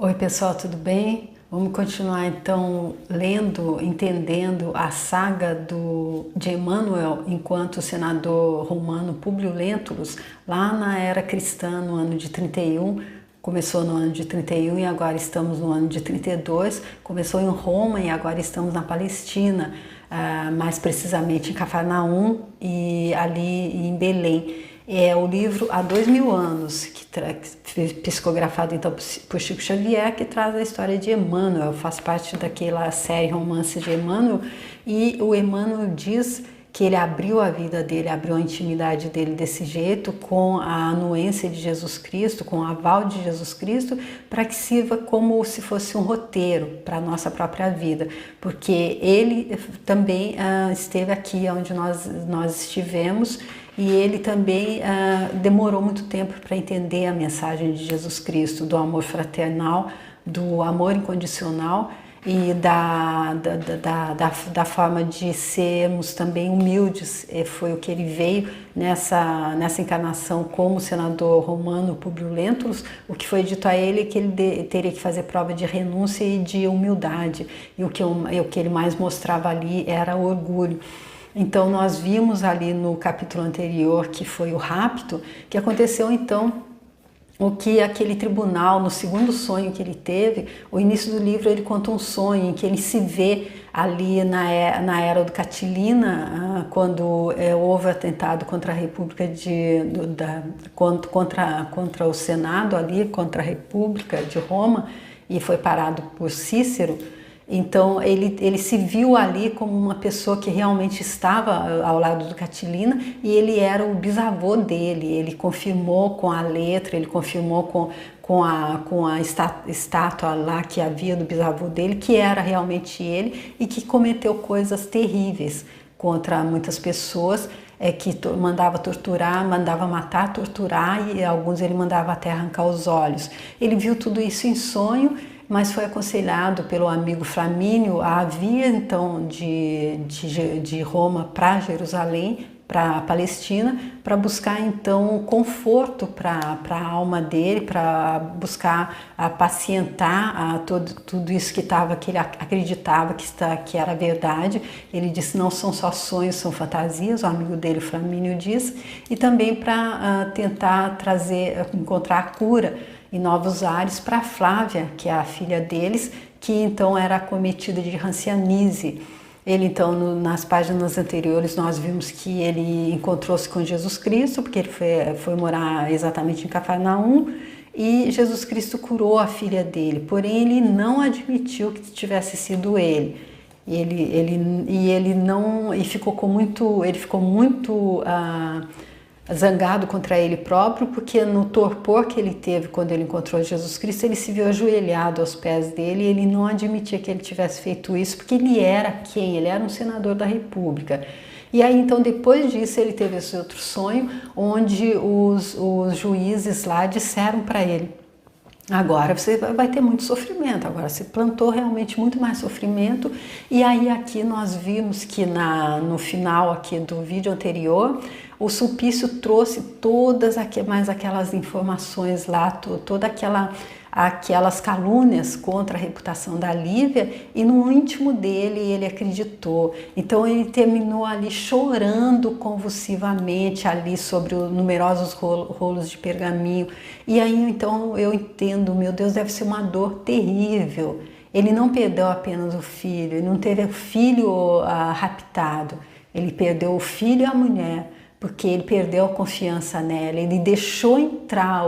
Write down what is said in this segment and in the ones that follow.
Oi pessoal, tudo bem? Vamos continuar então lendo, entendendo a saga de Emanuel enquanto senador romano Públio Lentulus, lá na era cristã, no ano de 31, começou no ano de 31 e agora estamos no ano de 32, começou em Roma e agora estamos na Palestina, mais precisamente em Cafarnaum e ali em Belém. É o livro Há 2000 anos, psicografado então por Chico Xavier, que traz a história de Emmanuel, faz parte daquela série Romance de Emmanuel, e o Emmanuel diz que ele abriu a vida dele, abriu a intimidade dele desse jeito, com a anuência de Jesus Cristo, com o aval de Jesus Cristo, para que sirva como se fosse um roteiro para a nossa própria vida, porque ele também esteve aqui onde nós estivemos, e ele também demorou muito tempo para entender a mensagem de Jesus Cristo, do amor fraternal, do amor incondicional e da forma de sermos também humildes. Foi o que ele veio nessa encarnação como senador romano Públio Lentulus. O que foi dito a ele é que ele teria que fazer prova de renúncia e de humildade, e o que ele mais mostrava ali era orgulho. Então nós vimos ali no capítulo anterior, que foi o rapto, que aconteceu então o que aquele tribunal, no segundo sonho que ele teve, o início do livro ele conta um sonho em que ele se vê ali na era do Catilina, quando houve atentado contra a República contra o Senado ali, contra a República de Roma, e foi parado por Cícero. Então ele se viu ali como uma pessoa que realmente estava ao lado do Catilina, e ele era o bisavô dele. Ele confirmou com a letra, ele confirmou com a estátua lá que havia do bisavô dele, que era realmente ele, e que cometeu coisas terríveis contra muitas pessoas, que mandava torturar, mandava matar, torturar, e alguns ele mandava até arrancar os olhos. Ele viu tudo isso em sonho, mas foi aconselhado pelo amigo Flamínio a vir então de Roma para Jerusalém, para a Palestina, para buscar então conforto para a alma dele, para buscar apacientar tudo isso que ele acreditava que era verdade. Ele disse: não são só sonhos, são fantasias, o amigo dele, Flamínio, diz, e também para tentar encontrar a cura e novos ares para Flávia, que é a filha deles, que então era acometida de hanseníase. Ele então, nas páginas anteriores, nós vimos que ele encontrou-se com Jesus Cristo, porque ele foi morar exatamente em Cafarnaum, e Jesus Cristo curou a filha dele, porém ele não admitiu que tivesse sido ele. Ele ficou muito zangado contra ele próprio, porque no torpor que ele teve quando ele encontrou Jesus Cristo, ele se viu ajoelhado aos pés dele, e ele não admitia que ele tivesse feito isso, porque ele era quem? Ele era um senador da República. E aí então, depois disso, ele teve esse outro sonho, onde os juízes lá disseram para ele: agora você vai ter muito sofrimento, agora você plantou realmente muito mais sofrimento. E aí aqui nós vimos que no final aqui do vídeo anterior, o Sulpício trouxe todas mais aquelas informações lá, todas aquelas calúnias contra a reputação da Lívia, e no íntimo dele ele acreditou. Então ele terminou ali chorando convulsivamente ali sobre os numerosos rolos de pergaminho. E aí então eu entendo, meu Deus, deve ser uma dor terrível. Ele não perdeu apenas o filho, ele não teve o filho raptado, ele perdeu o filho e a mulher, porque ele perdeu a confiança nela, ele deixou entrar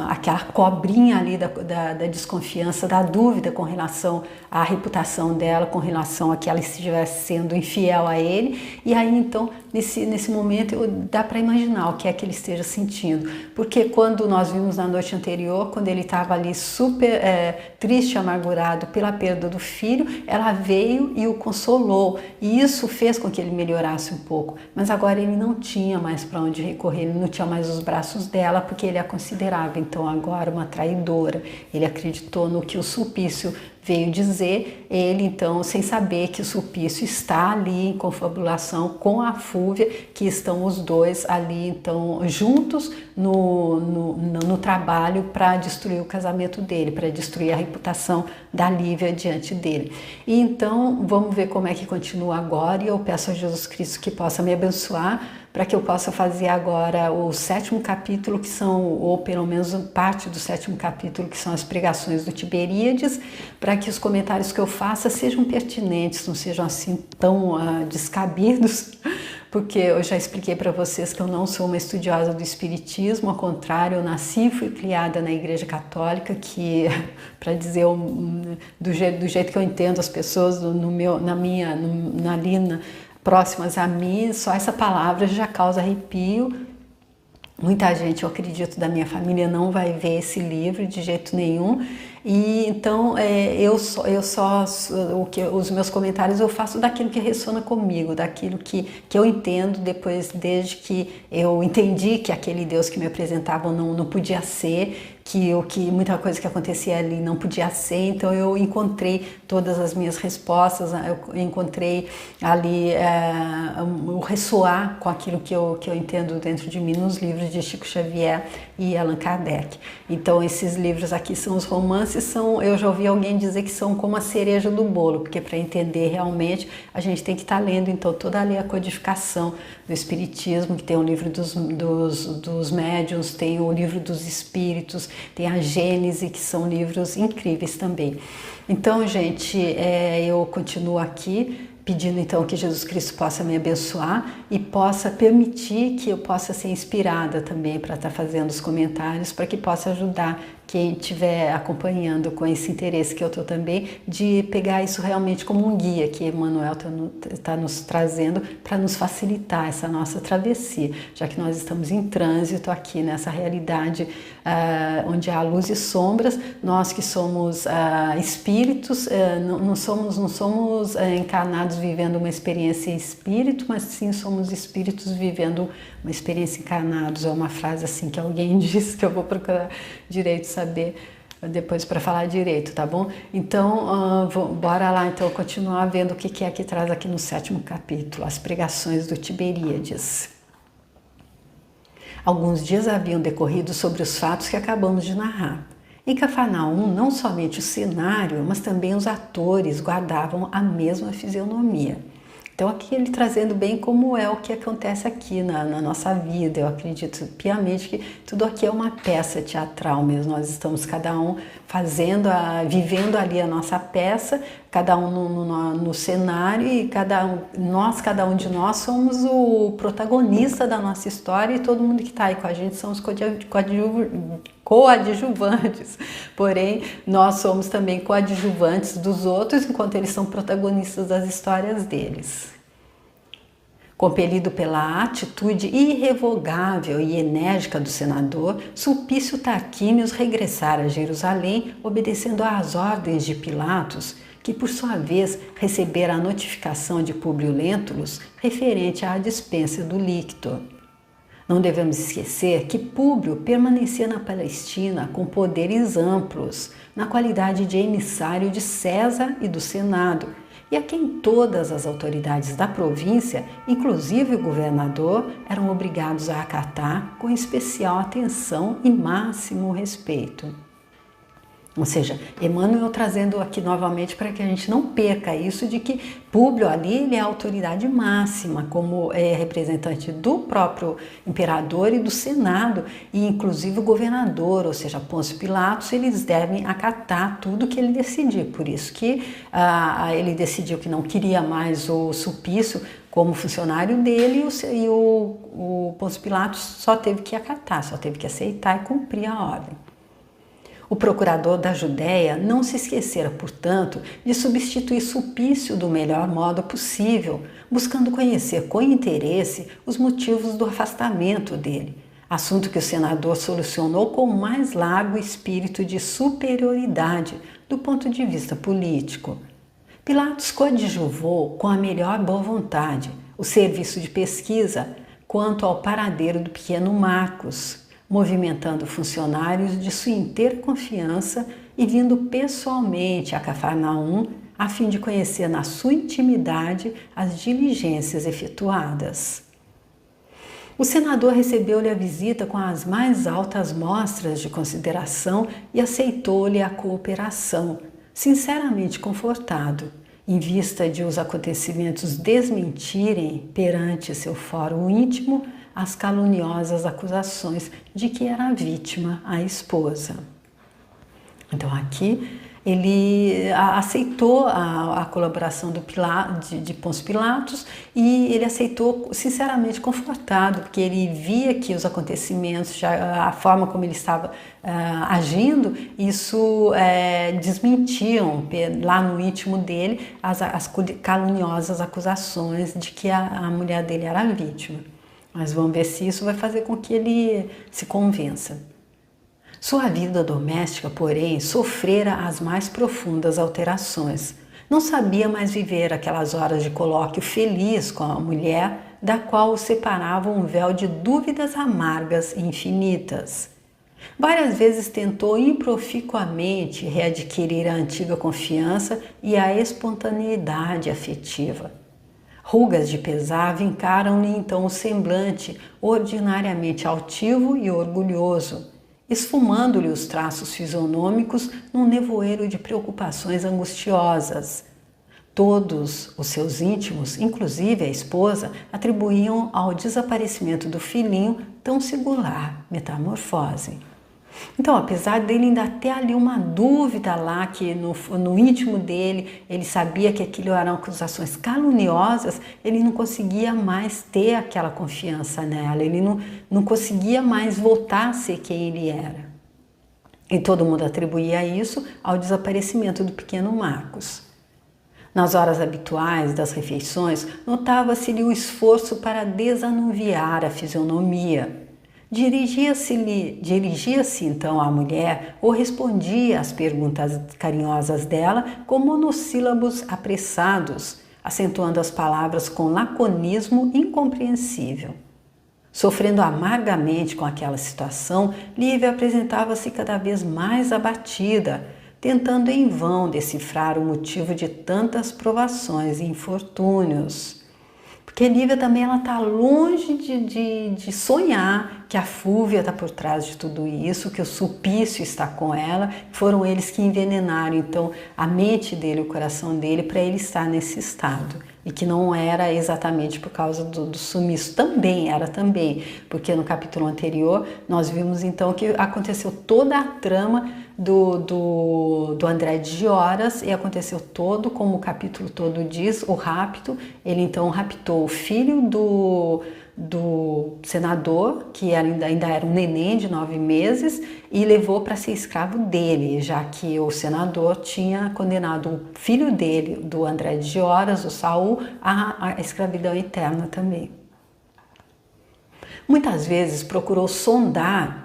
aquela cobrinha ali da desconfiança, da dúvida com relação à reputação dela, com relação a que ela estivesse sendo infiel a ele. E aí então, nesse momento, dá para imaginar o que é que ele esteja sentindo, porque quando nós vimos na noite anterior, quando ele estava ali super triste, amargurado pela perda do filho, ela veio e o consolou, e isso fez com que ele melhorasse um pouco. Mas agora ele não tinha mais para onde recorrer, ele não tinha mais os braços dela, porque ele a considerava então agora uma traidora. Ele acreditou no que o Sulpício veio dizer, ele então, sem saber que o Sulpício está ali em confabulação com a Fúvia, que estão os dois ali então juntos no trabalho para destruir o casamento dele, para destruir a reputação da Lívia diante dele. E então vamos ver como é que continua agora, e eu peço a Jesus Cristo que possa me abençoar para que eu possa fazer agora o 7º capítulo, que são, ou pelo menos parte do 7º capítulo, que são as pregações do Tiberíades, para que os comentários que eu faça sejam pertinentes, não sejam assim tão descabidos, porque eu já expliquei para vocês que eu não sou uma estudiosa do Espiritismo, ao contrário, eu nasci e fui criada na Igreja Católica, que, para dizer do jeito que eu entendo as pessoas, próximas a mim, só essa palavra já causa arrepio. Muita gente, eu acredito, da minha família não vai ver esse livro de jeito nenhum. E então os meus comentários eu faço daquilo que ressona comigo, daquilo que eu entendo desde que eu entendi que aquele Deus que me apresentavam não podia ser, que muita coisa que acontecia ali não podia ser. Então eu encontrei todas as minhas respostas, eu encontrei ali o ressoar com aquilo que eu entendo dentro de mim nos livros de Chico Xavier e Allan Kardec. Então esses livros aqui são os romances, eu já ouvi alguém dizer que são como a cereja do bolo, porque para entender realmente a gente tem que estar lendo então toda ali a codificação do Espiritismo, que tem o livro dos médiuns, tem o livro dos espíritos, tem a Gênese, que são livros incríveis também. Então, gente, eu continuo aqui pedindo então que Jesus Cristo possa me abençoar e possa permitir que eu possa ser inspirada também para estar fazendo os comentários, para que possa ajudar quem estiver acompanhando com esse interesse que eu estou também, de pegar isso realmente como um guia que Emmanuel está nos trazendo para nos facilitar essa nossa travessia, já que nós estamos em trânsito aqui nessa realidade onde há luz e sombras. Nós que somos espíritos, não somos encarnados vivendo uma experiência espírito, mas sim somos espíritos vivendo uma experiência encarnados. É uma frase assim que alguém disse, que eu vou procurar direito saber depois para falar direito, tá bom? Então, bora lá então continuar vendo o que é que traz aqui no 7º capítulo, as pregações do Tiberíades. Alguns dias haviam decorrido sobre os fatos que acabamos de narrar. Em Cafarnaum, não somente o cenário, mas também os atores guardavam a mesma fisionomia. Então aqui ele trazendo bem como é o que acontece aqui na nossa vida. Eu acredito piamente que tudo aqui é uma peça teatral mesmo. Nós estamos cada um vivendo ali a nossa peça, cada um no cenário, e cada um de nós somos o protagonista da nossa história, e todo mundo que está aí com a gente são os coadjuvantes. Porém, nós somos também coadjuvantes dos outros, enquanto eles são protagonistas das histórias deles. Compelido pela atitude irrevogável e enérgica do senador, Sulpício Tarquínios regressara a Jerusalém, obedecendo às ordens de Pilatos, que por sua vez recebera a notificação de Públio Lentulus referente à dispensa do lictor. Não devemos esquecer que Públio permanecia na Palestina com poderes amplos, na qualidade de emissário de César e do Senado, e a quem todas as autoridades da província, inclusive o governador, eram obrigados a acatar com especial atenção e máximo respeito. Ou seja, Emmanuel trazendo aqui novamente para que a gente não perca isso de que Públio ali ele é a autoridade máxima, como representante do próprio imperador e do Senado, e inclusive o governador, ou seja, Pôncio Pilatos, eles devem acatar tudo que ele decidir. Por isso que ele decidiu que não queria mais o Sulpício como funcionário dele, e o Pôncio Pilatos só teve que acatar, só teve que aceitar e cumprir a ordem. O procurador da Judéia não se esquecera, portanto, de substituir Sulpício do melhor modo possível, buscando conhecer com interesse os motivos do afastamento dele, assunto que o senador solucionou com o mais largo espírito de superioridade do ponto de vista político. Pilatos coadjuvou com a melhor boa vontade o serviço de pesquisa quanto ao paradeiro do pequeno Marcos, movimentando funcionários de sua inteira confiança e vindo pessoalmente a Cafarnaum a fim de conhecer na sua intimidade as diligências efetuadas. O senador recebeu-lhe a visita com as mais altas mostras de consideração e aceitou-lhe a cooperação, sinceramente confortado, em vista de os acontecimentos desmentirem perante seu fórum íntimo as caluniosas acusações de que era vítima a esposa. Então aqui ele aceitou a colaboração de Pôncio Pilatos e ele aceitou sinceramente confortado, porque ele via que os acontecimentos, a forma como ele estava agindo, isso desmentiam lá no íntimo dele as caluniosas acusações de que a mulher dele era vítima. Mas vamos ver se isso vai fazer com que ele se convença. Sua vida doméstica, porém, sofrera as mais profundas alterações. Não sabia mais viver aquelas horas de colóquio feliz com a mulher, da qual o separava um véu de dúvidas amargas e infinitas. Várias vezes tentou improficuamente readquirir a antiga confiança e a espontaneidade afetiva. Rugas de pesar vincaram-lhe então o semblante ordinariamente altivo e orgulhoso, esfumando-lhe os traços fisionômicos num nevoeiro de preocupações angustiosas. Todos os seus íntimos, inclusive a esposa, atribuíam ao desaparecimento do filhinho tão singular metamorfose. Então, apesar dele ainda ter ali uma dúvida lá, que no íntimo dele ele sabia que aquilo eram acusações caluniosas, ele não conseguia mais ter aquela confiança nela, ele não conseguia mais voltar a ser quem ele era. E todo mundo atribuía isso ao desaparecimento do pequeno Marcos. Nas horas habituais das refeições, notava-se-lhe o esforço para desanuviar a fisionomia. Dirigia-se então à mulher ou respondia às perguntas carinhosas dela com monossílabos apressados, acentuando as palavras com laconismo incompreensível. Sofrendo amargamente com aquela situação, Lívia apresentava-se cada vez mais abatida, tentando em vão decifrar o motivo de tantas provações e infortúnios. Porque Lívia também está longe de sonhar que a Fúvia está por trás de tudo isso, que o Sulpício está com ela. Foram eles que envenenaram então a mente dele, o coração dele, para ele estar nesse estado. E que não era exatamente por causa do sumiço, também era também, porque no capítulo anterior nós vimos então que aconteceu toda a trama do André de Gioras, e aconteceu todo, como o capítulo todo diz, o rapto. Ele então raptou o filho do senador, que ainda era um neném de 9 meses, e levou para ser escravo dele, já que o senador tinha condenado o filho dele, do André de Gioras, o Saul, à escravidão eterna também. Muitas vezes procurou sondar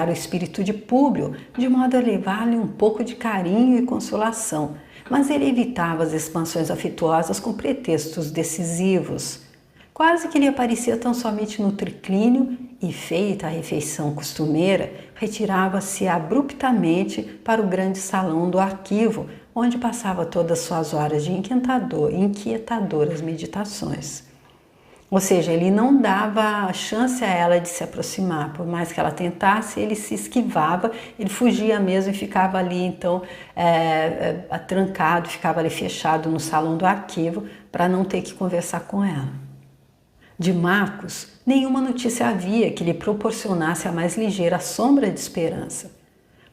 o espírito de Públio, de modo a levar-lhe um pouco de carinho e consolação, mas ele evitava as expansões afetuosas com pretextos decisivos. Quase que lhe aparecia tão somente no triclínio e, feita a refeição costumeira, retirava-se abruptamente para o grande salão do arquivo, onde passava todas suas horas de inquietadoras meditações. Ou seja, ele não dava chance a ela de se aproximar, por mais que ela tentasse, ele se esquivava, ele fugia mesmo e ficava ali então trancado, ficava ali fechado no salão do arquivo para não ter que conversar com ela. De Marcos, nenhuma notícia havia que lhe proporcionasse a mais ligeira sombra de esperança.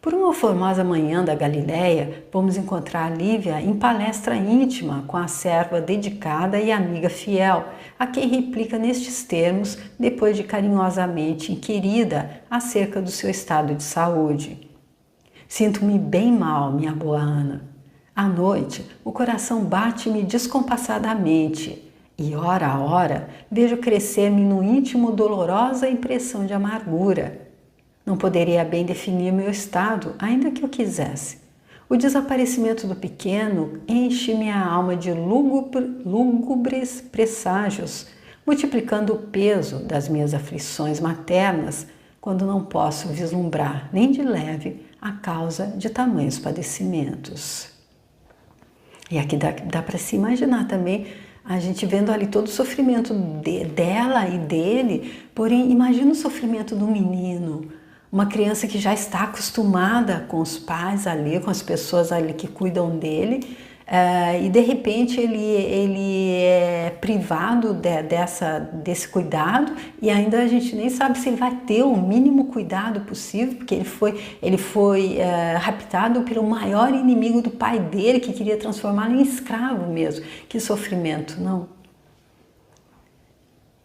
Por uma formosa manhã da Galiléia, vamos encontrar Lívia em palestra íntima com a serva dedicada e amiga fiel, a quem replica nestes termos, depois de carinhosamente inquirida acerca do seu estado de saúde. Sinto-me bem mal, minha boa Ana. À noite, o coração bate-me descompassadamente e, hora a hora, vejo crescer-me no íntimo dolorosa impressão de amargura. Não poderia bem definir meu estado, ainda que eu quisesse. O desaparecimento do pequeno enche minha alma de lúgubres presságios. multiplicando o peso das minhas aflições maternas, quando não posso vislumbrar nem de leve a causa de tamanhos padecimentos. E aqui dá para se imaginar também a gente vendo ali todo o sofrimento dela e dele, porém imagina o sofrimento do menino, uma criança que já está acostumada com os pais ali, com as pessoas ali que cuidam dele, e de repente ele é privado desse cuidado, e ainda a gente nem sabe se ele vai ter o mínimo cuidado possível, porque ele foi raptado pelo maior inimigo do pai dele, que queria transformá-lo em escravo mesmo. Que sofrimento, não?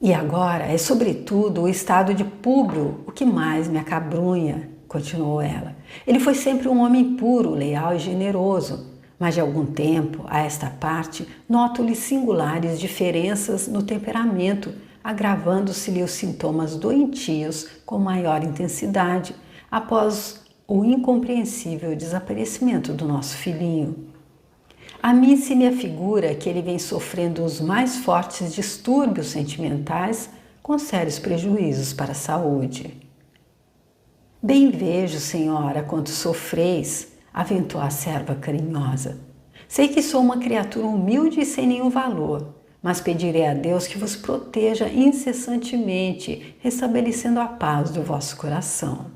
E agora é sobretudo o estado de Públio o que mais me acabrunha, continuou ela. Ele foi sempre um homem puro, leal e generoso, mas de algum tempo a esta parte noto-lhe singulares diferenças no temperamento, agravando-se-lhe os sintomas doentios com maior intensidade após o incompreensível desaparecimento do nosso filhinho. A mim se me afigura que ele vem sofrendo os mais fortes distúrbios sentimentais com sérios prejuízos para a saúde. Bem vejo, senhora, quanto sofreis, aventou a serva carinhosa. Sei que sou uma criatura humilde e sem nenhum valor, mas pedirei a Deus que vos proteja incessantemente, restabelecendo a paz do vosso coração.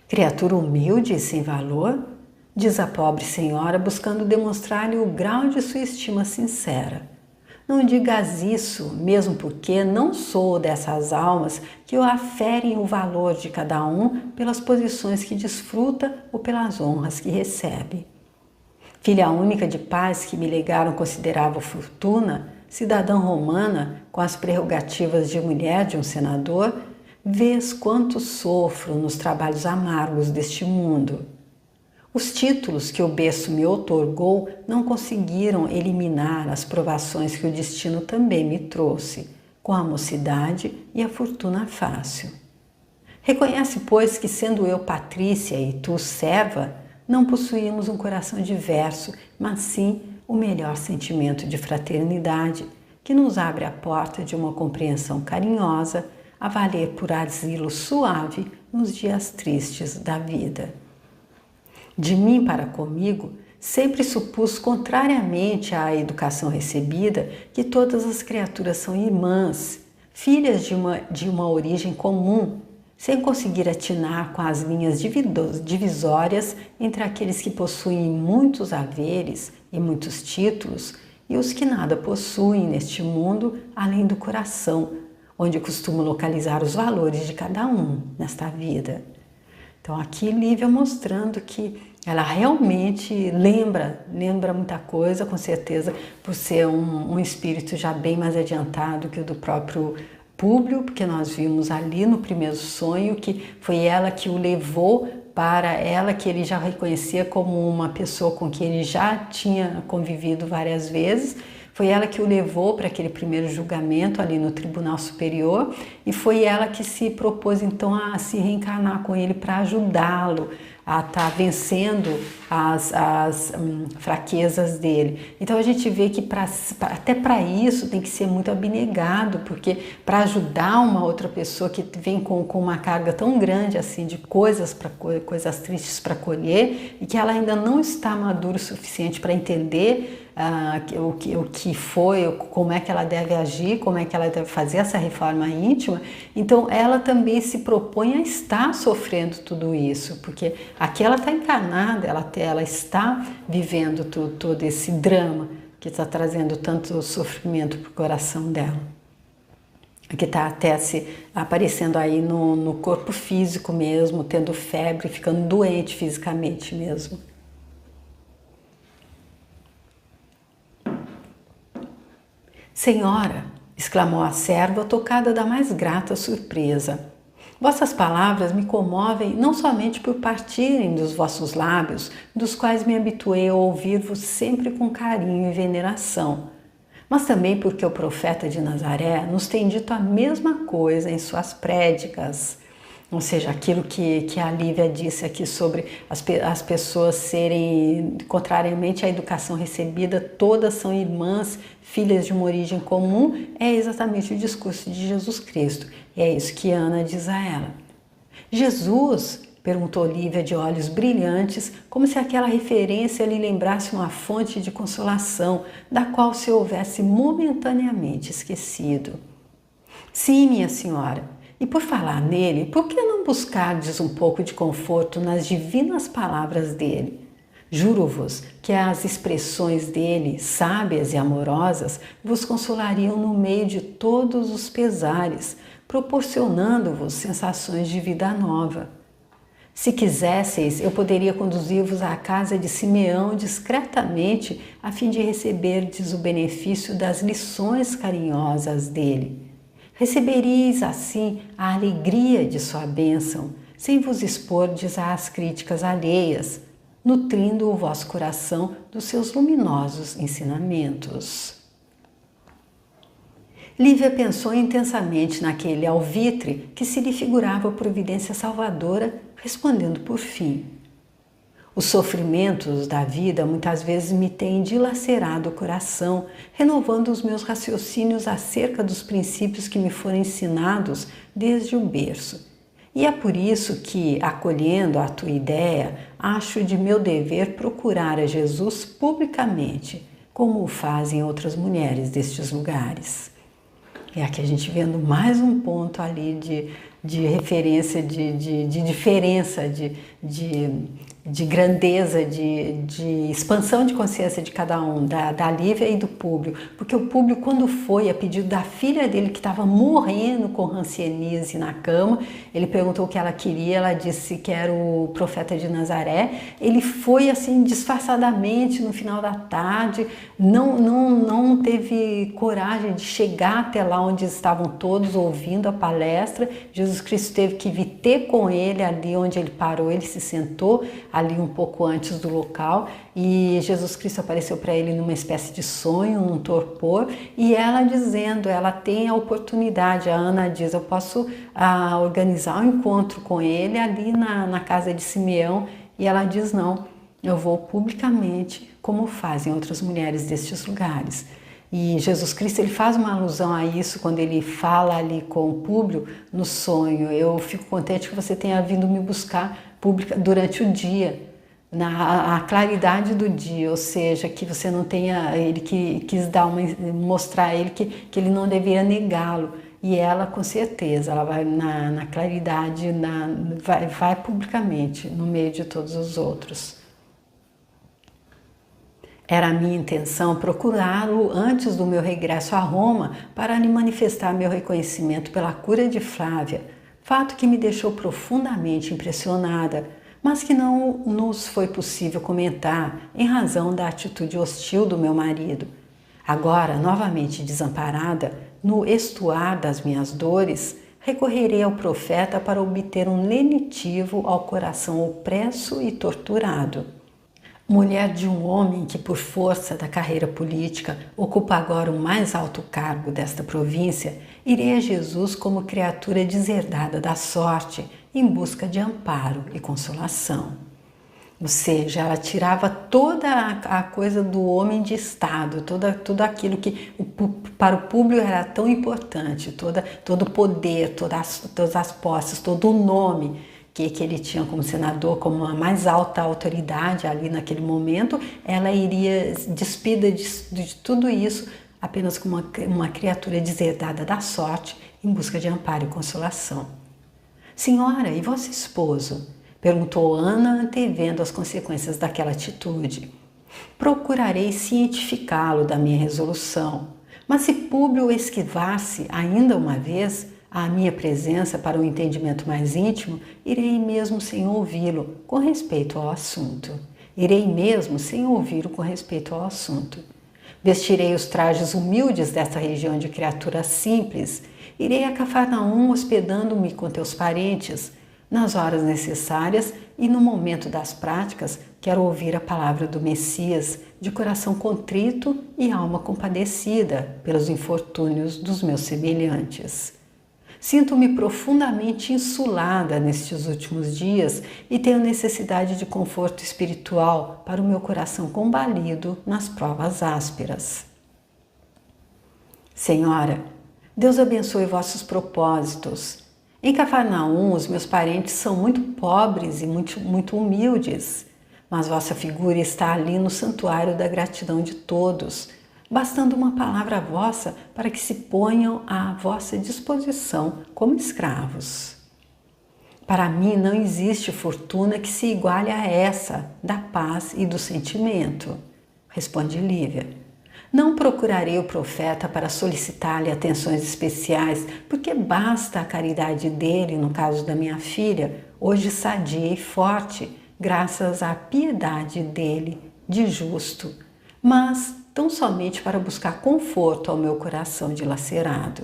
Criatura humilde e sem valor? Diz a pobre senhora, buscando demonstrar-lhe o grau de sua estima sincera. Não digas isso, mesmo porque não sou dessas almas que aferem o valor de cada um pelas posições que desfruta ou pelas honras que recebe. Filha única de pais que me legaram considerável fortuna, cidadã romana com as prerrogativas de mulher de um senador, vês quanto sofro nos trabalhos amargos deste mundo. Os títulos que o berço me outorgou não conseguiram eliminar as provações que o destino também me trouxe, com a mocidade e a fortuna fácil. Reconhece, pois, que sendo eu patrícia e tu serva, não possuímos um coração diverso, mas sim o melhor sentimento de fraternidade, que nos abre a porta de uma compreensão carinhosa, a valer por asilo suave nos dias tristes da vida. De mim para comigo, sempre supus, contrariamente à educação recebida, que todas as criaturas são irmãs, filhas de uma origem comum, sem conseguir atinar com as linhas divisórias entre aqueles que possuem muitos haveres e muitos títulos e os que nada possuem neste mundo além do coração, onde costumo localizar os valores de cada um nesta vida. Então aqui Lívia mostrando que ela realmente lembra muita coisa, com certeza, por ser um espírito já bem mais adiantado que o do próprio Públio, porque nós vimos ali no primeiro sonho que foi ela que o levou para ela, que ele já reconhecia como uma pessoa com quem ele já tinha convivido várias vezes. Foi ela que o levou para aquele primeiro julgamento ali no Tribunal Superior e foi ela que se propôs então a se reencarnar com ele para ajudá-lo a estar vencendo as fraquezas dele. Então a gente vê que até para isso tem que ser muito abnegado, porque para ajudar uma outra pessoa que vem com uma carga tão grande assim de coisas tristes para colher e que ela ainda não está madura o suficiente para entender o que foi, como é que ela deve agir, como é que ela deve fazer essa reforma íntima. Então ela também se propõe a estar sofrendo tudo isso, porque aqui ela está encarnada, ela está vivendo todo esse drama que está trazendo tanto sofrimento para o coração dela, que está até se aparecendo aí no corpo físico mesmo, tendo febre, ficando doente fisicamente mesmo. Senhora, exclamou a serva, tocada da mais grata surpresa, vossas palavras me comovem não somente por partirem dos vossos lábios, dos quais me habituei a ouvir-vos sempre com carinho e veneração, mas também porque o profeta de Nazaré nos tem dito a mesma coisa em suas prédicas. Ou seja, aquilo que a Lívia disse aqui sobre as pessoas serem, contrariamente à educação recebida, todas são irmãs, filhas de uma origem comum, é exatamente o discurso de Jesus Cristo. E é isso que Ana diz a ela. Jesus, perguntou Lívia de olhos brilhantes, como se aquela referência lhe lembrasse uma fonte de consolação, da qual se houvesse momentaneamente esquecido. Sim, minha senhora. E por falar nele, por que não buscardes um pouco de conforto nas divinas palavras dele? Juro-vos que as expressões dele, sábias e amorosas, vos consolariam no meio de todos os pesares, proporcionando-vos sensações de vida nova. Se quisesseis, eu poderia conduzir-vos à casa de Simeão discretamente, a fim de receberdes o benefício das lições carinhosas dele. Receberíeis assim a alegria de sua bênção, sem vos expordes às críticas alheias, nutrindo o vosso coração dos seus luminosos ensinamentos. Lívia pensou intensamente naquele alvitre que se lhe figurava a providência salvadora, respondendo por fim: os sofrimentos da vida muitas vezes me têm dilacerado o coração, renovando os meus raciocínios acerca dos princípios que me foram ensinados desde o berço. E é por isso que, acolhendo a tua ideia, acho de meu dever procurar a Jesus publicamente, como o fazem outras mulheres destes lugares. E aqui a gente vendo mais um ponto ali de referência, de diferença, de grandeza, de expansão de consciência de cada um, da Lívia e do Públio. Porque o Públio, quando foi a pedido da filha dele, que estava morrendo com hanseníase na cama, ele perguntou o que ela queria, ela disse que era o profeta de Nazaré. Ele foi assim disfarçadamente no final da tarde, não teve coragem de chegar até lá onde estavam todos ouvindo a palestra. Jesus Cristo teve que vir ter com ele ali onde ele parou, ele se sentou ali um pouco antes do local, e Jesus Cristo apareceu para ele numa espécie de sonho, num torpor, e ela dizendo, ela tem a oportunidade, a Ana diz, eu posso organizar um encontro com ele ali na casa de Simeão, e ela diz, não, eu vou publicamente, como fazem outras mulheres destes lugares. E Jesus Cristo, ele faz uma alusão a isso quando ele fala ali com o Públio no sonho. Eu fico contente que você tenha vindo me buscar durante o dia, a claridade do dia, ou seja, que você não tenha, ele que quis mostrar a ele que ele não deveria negá-lo. E ela, com certeza, ela vai na claridade, vai publicamente, no meio de todos os outros. Era a minha intenção procurá-lo antes do meu regresso a Roma para lhe manifestar meu reconhecimento pela cura de Flávia, fato que me deixou profundamente impressionada, mas que não nos foi possível comentar em razão da atitude hostil do meu marido. Agora, novamente desamparada, no estuar das minhas dores, recorrerei ao profeta para obter um lenitivo ao coração opresso e torturado. Mulher de um homem que, por força da carreira política, ocupa agora o mais alto cargo desta província, irei a Jesus como criatura deserdada da sorte, em busca de amparo e consolação. Ou seja, ela tirava toda a coisa do homem de Estado, tudo aquilo que para o público era tão importante, todo o poder, todas as posses, todo o nome que ele tinha como senador, como a mais alta autoridade ali naquele momento, ela iria despida de tudo isso apenas como uma criatura deserdada da sorte em busca de amparo e consolação. Senhora, e vosso esposo? Perguntou Ana, antevendo as consequências daquela atitude. Procurarei cientificá-lo da minha resolução, mas se Públio esquivar-se ainda uma vez a minha presença para um entendimento mais íntimo, irei mesmo sem ouvi-lo com respeito ao assunto. Irei mesmo sem ouvi-lo com respeito ao assunto. Vestirei os trajes humildes desta região de criatura simples. Irei a Cafarnaum hospedando-me com teus parentes. Nas horas necessárias e no momento das práticas, quero ouvir a palavra do Messias, de coração contrito e alma compadecida pelos infortúnios dos meus semelhantes. Sinto-me profundamente insulada nestes últimos dias e tenho necessidade de conforto espiritual para o meu coração combalido nas provas ásperas. Senhora, Deus abençoe vossos propósitos. Em Cafarnaum, os meus parentes são muito pobres e muito humildes, mas vossa figura está ali no santuário da gratidão de todos, bastando uma palavra vossa para que se ponham à vossa disposição como escravos. Para mim não existe fortuna que se iguale a essa da paz e do sentimento, responde Lívia. Não procurarei o profeta para solicitar-lhe atenções especiais, porque basta a caridade dele, no caso da minha filha, hoje sadia e forte, graças à piedade dele, de justo, mas tão somente para buscar conforto ao meu coração dilacerado.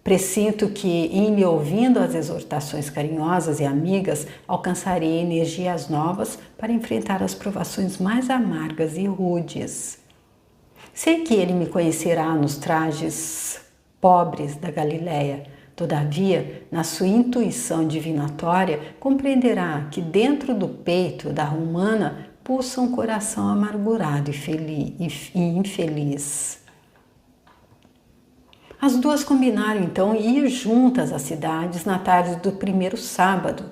Presinto que, em lhe ouvindo as exortações carinhosas e amigas, alcançarei energias novas para enfrentar as provações mais amargas e rudes. Sei que ele me conhecerá nos trajes pobres da Galileia. Todavia, na sua intuição divinatória, compreenderá que dentro do peito da romana pulsa um coração amargurado e infeliz. As duas combinaram então ir juntas às cidades na tarde do primeiro sábado.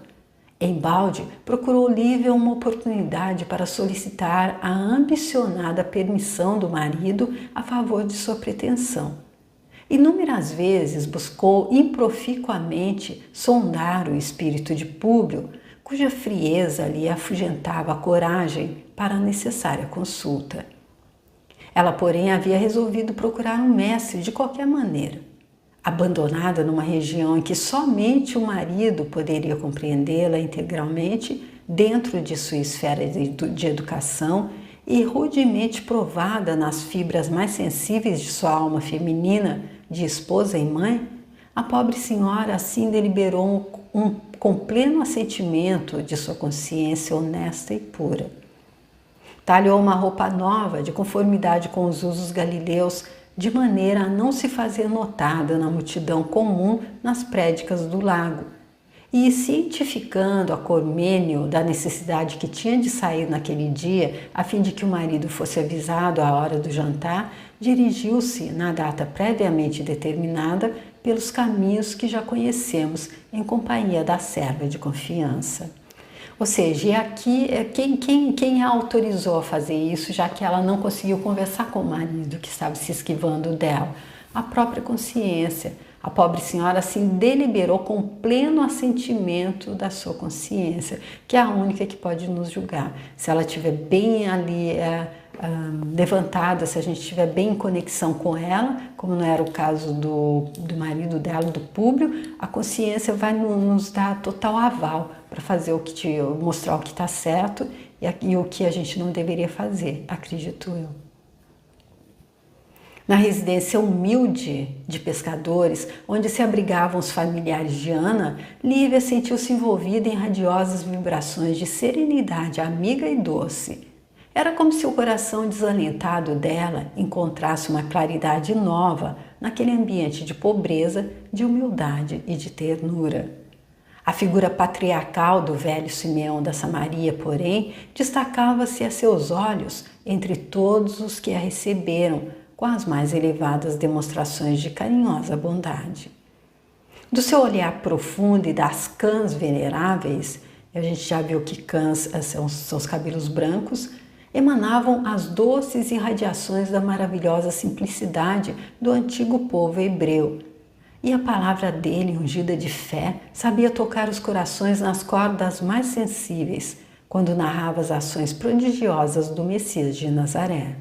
Embalde, procurou Lívia uma oportunidade para solicitar a ambicionada permissão do marido a favor de sua pretensão. Inúmeras vezes buscou improficuamente sondar o espírito de Públio, cuja frieza lhe afugentava a coragem para a necessária consulta. Ela, porém, havia resolvido procurar um mestre de qualquer maneira. Abandonada numa região em que somente o marido poderia compreendê-la integralmente dentro de sua esfera de educação e rudemente provada nas fibras mais sensíveis de sua alma feminina, de esposa e mãe, a pobre senhora assim deliberou com pleno assentimento de sua consciência honesta e pura. Talhou uma roupa nova de conformidade com os usos galileus, de maneira a não se fazer notada na multidão comum nas prédicas do lago, e cientificando a Cormênio da necessidade que tinha de sair naquele dia, a fim de que o marido fosse avisado à hora do jantar, dirigiu-se, na data previamente determinada, pelos caminhos que já conhecemos, em companhia da serva de confiança. Ou seja, e aqui quem a autorizou a fazer isso, já que ela não conseguiu conversar com o marido que estava se esquivando dela? A própria consciência. A pobre senhora assim deliberou com pleno assentimento da sua consciência, que é a única que pode nos julgar. Se ela estiver bem ali levantada, se a gente estiver bem em conexão com ela, como não era o caso do marido dela, do Públio, a consciência vai nos dar total aval para fazer mostrar o que está certo e o que a gente não deveria fazer, acredito eu. Na residência humilde de pescadores, onde se abrigavam os familiares de Ana, Lívia sentiu-se envolvida em radiosas vibrações de serenidade amiga e doce. Era como se o coração desalentado dela encontrasse uma claridade nova naquele ambiente de pobreza, de humildade e de ternura. A figura patriarcal do velho Simeão da Samaria, porém, destacava-se a seus olhos entre todos os que a receberam com as mais elevadas demonstrações de carinhosa bondade. Do seu olhar profundo e das cãs veneráveis, a gente já viu que cãs são os cabelos brancos, emanavam as doces irradiações da maravilhosa simplicidade do antigo povo hebreu. E a palavra dele, ungida de fé, sabia tocar os corações nas cordas mais sensíveis, quando narrava as ações prodigiosas do Messias de Nazaré.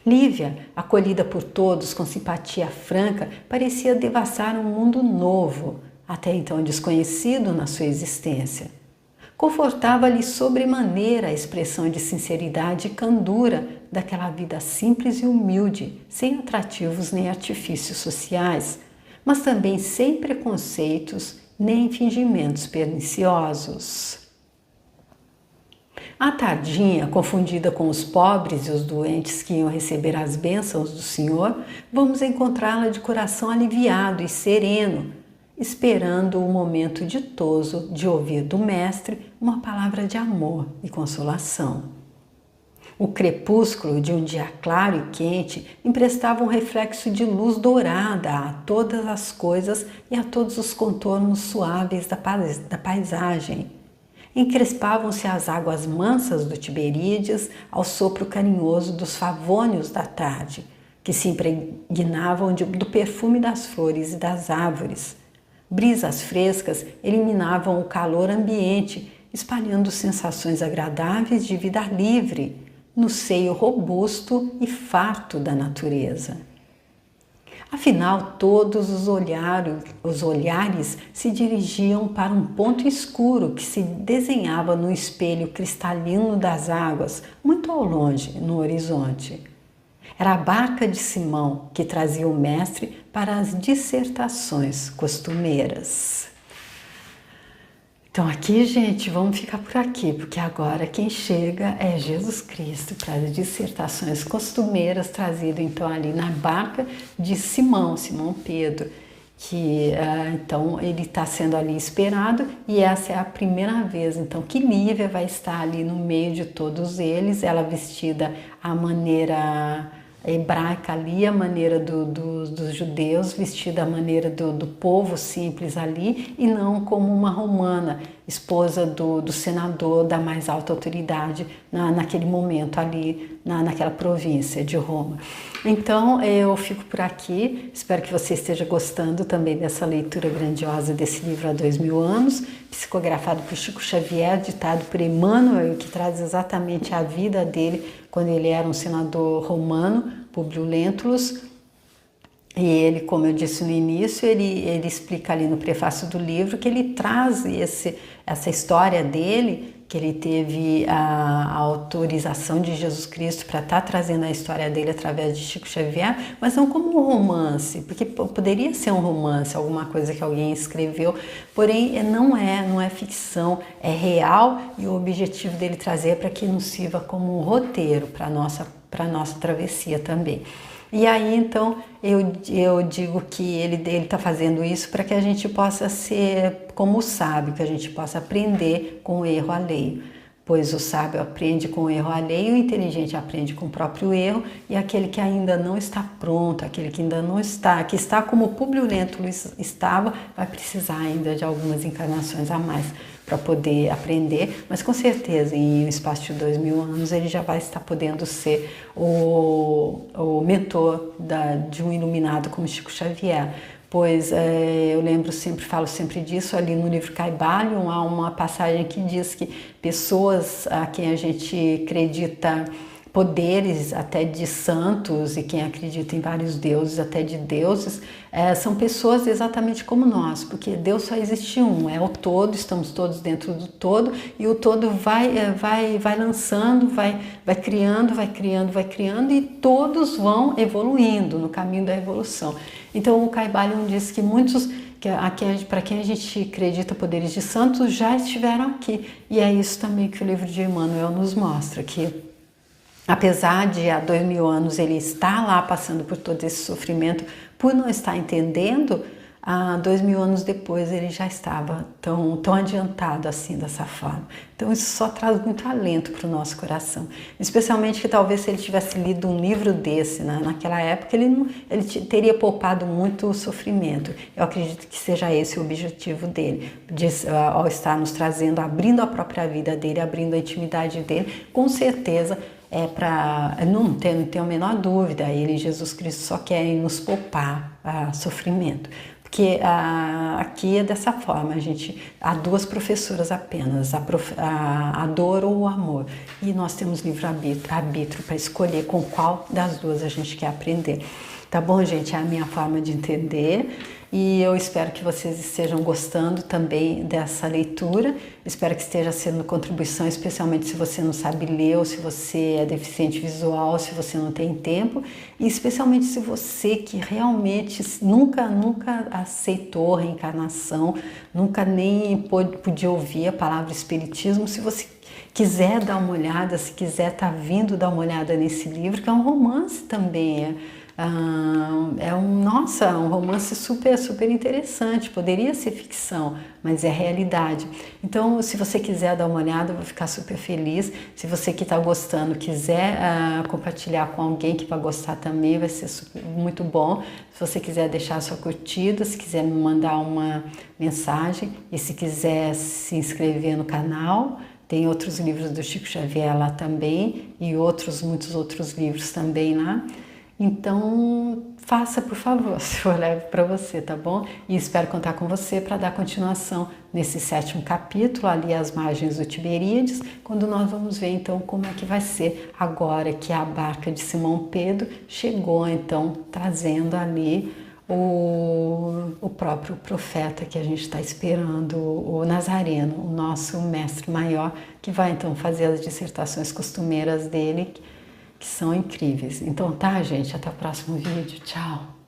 Lívia, acolhida por todos com simpatia franca, parecia devassar um mundo novo, até então desconhecido na sua existência. Confortava-lhe sobremaneira a expressão de sinceridade e candura daquela vida simples e humilde, sem atrativos nem artifícios sociais, mas também sem preconceitos nem fingimentos perniciosos. A tardinha, confundida com os pobres e os doentes que iam receber as bênçãos do Senhor, vamos encontrá-la de coração aliviado e sereno, esperando o momento ditoso de ouvir do Mestre uma palavra de amor e consolação. O crepúsculo de um dia claro e quente emprestava um reflexo de luz dourada a todas as coisas e a todos os contornos suaves da paisagem. Encrespavam-se as águas mansas do Tiberíades ao sopro carinhoso dos favônios da tarde, que se impregnavam do perfume das flores e das árvores. Brisas frescas eliminavam o calor ambiente, espalhando sensações agradáveis de vida livre, no seio robusto e farto da natureza. Afinal, todos os olhares se dirigiam para um ponto escuro que se desenhava no espelho cristalino das águas, muito ao longe, no horizonte. Era a barca de Simão que trazia o mestre para as dissertações costumeiras. Então aqui, gente, vamos ficar por aqui, porque agora quem chega é Jesus Cristo para as dissertações costumeiras, trazido então ali na barca de Simão Pedro, que então ele está sendo ali esperado, e essa é a primeira vez então que Lívia vai estar ali no meio de todos eles, ela vestida à maneira hebraica ali, a maneira dos judeus, vestida à maneira do povo simples ali, e não como uma romana, esposa do senador da mais alta autoridade naquele momento ali, naquela província de Roma. Então eu fico por aqui, espero que você esteja gostando também dessa leitura grandiosa desse livro há 2000 anos, psicografado por Chico Xavier, ditado por Emmanuel, que traz exatamente a vida dele quando ele era um senador romano, Públio Lentulus. E ele, como eu disse no início, ele explica ali no prefácio do livro que ele traz essa história dele, que ele teve a autorização de Jesus Cristo para estar trazendo a história dele através de Chico Xavier, mas não como um romance, porque poderia ser um romance, alguma coisa que alguém escreveu, porém não é ficção, é real, e o objetivo dele trazer é para que nos sirva como um roteiro para a nossa travessia também. E aí, então, eu digo que ele está fazendo isso para que a gente possa ser como o sábio, que a gente possa aprender com o erro alheio. Pois o sábio aprende com o erro alheio, o inteligente aprende com o próprio erro, e aquele que ainda não está pronto, aquele que ainda não está, que está como Públio Lentulus estava, vai precisar ainda de algumas encarnações a mais para poder aprender, mas com certeza em um espaço de 2000 anos ele já vai estar podendo ser o mentor de um iluminado como Chico Xavier. Pois eu falo sempre disso, ali no livro Caibalion há uma passagem que diz que pessoas a quem a gente acredita poderes até de santos, e quem acredita em vários deuses, até de deuses, são pessoas exatamente como nós, porque Deus só existe um, é o todo, estamos todos dentro do todo, e o todo vai lançando, vai criando, e todos vão evoluindo no caminho da evolução. Então o Caibalion diz que muitos, para quem a gente acredita poderes de santos, já estiveram aqui, e é isso também que o livro de Emmanuel nos mostra, que apesar de há 2000 anos ele estar lá passando por todo esse sofrimento, por não estar entendendo, há 2000 anos depois ele já estava tão adiantado assim, dessa forma. Então isso só traz muito alento para o nosso coração. Especialmente que talvez se ele tivesse lido um livro desse, né, naquela época, ele teria poupado muito sofrimento. Eu acredito que seja esse o objetivo dele, ao estar nos trazendo, abrindo a própria vida dele, abrindo a intimidade dele, com certeza. Não tenho a menor dúvida, ele, Jesus Cristo, só quer nos poupar sofrimento. Porque aqui é dessa forma, há duas professoras apenas, a dor ou o amor. E nós temos livre-arbítrio para escolher com qual das duas a gente quer aprender. Tá bom, gente? É a minha forma de entender. E eu espero que vocês estejam gostando também dessa leitura. Espero que esteja sendo contribuição, especialmente se você não sabe ler, ou se você é deficiente visual, se você não tem tempo, e especialmente se você que realmente nunca aceitou reencarnação, nunca nem podia ouvir a palavra espiritismo. Se você quiser dar uma olhada, se quiser estar vindo dar uma olhada nesse livro, que é um romance também, um romance super interessante. Poderia ser ficção, mas é realidade. Então, se você quiser dar uma olhada, eu vou ficar super feliz. Se você que está gostando quiser compartilhar com alguém que vai gostar também, vai ser muito bom. Se você quiser deixar a sua curtida, se quiser me mandar uma mensagem e se quiser se inscrever no canal. Tem outros livros do Chico Xavier lá também e muitos outros livros também lá. Então, faça, por favor, se for leve para você, tá bom? E espero contar com você para dar continuação nesse 7º capítulo, ali às margens do Tiberíades, quando nós vamos ver então como é que vai ser agora que a barca de Simão Pedro chegou, então, trazendo ali o próprio profeta que a gente está esperando, o Nazareno, o nosso mestre maior, que vai então fazer as dissertações costumeiras dele, que são incríveis. Então tá, gente, até o próximo vídeo. Tchau!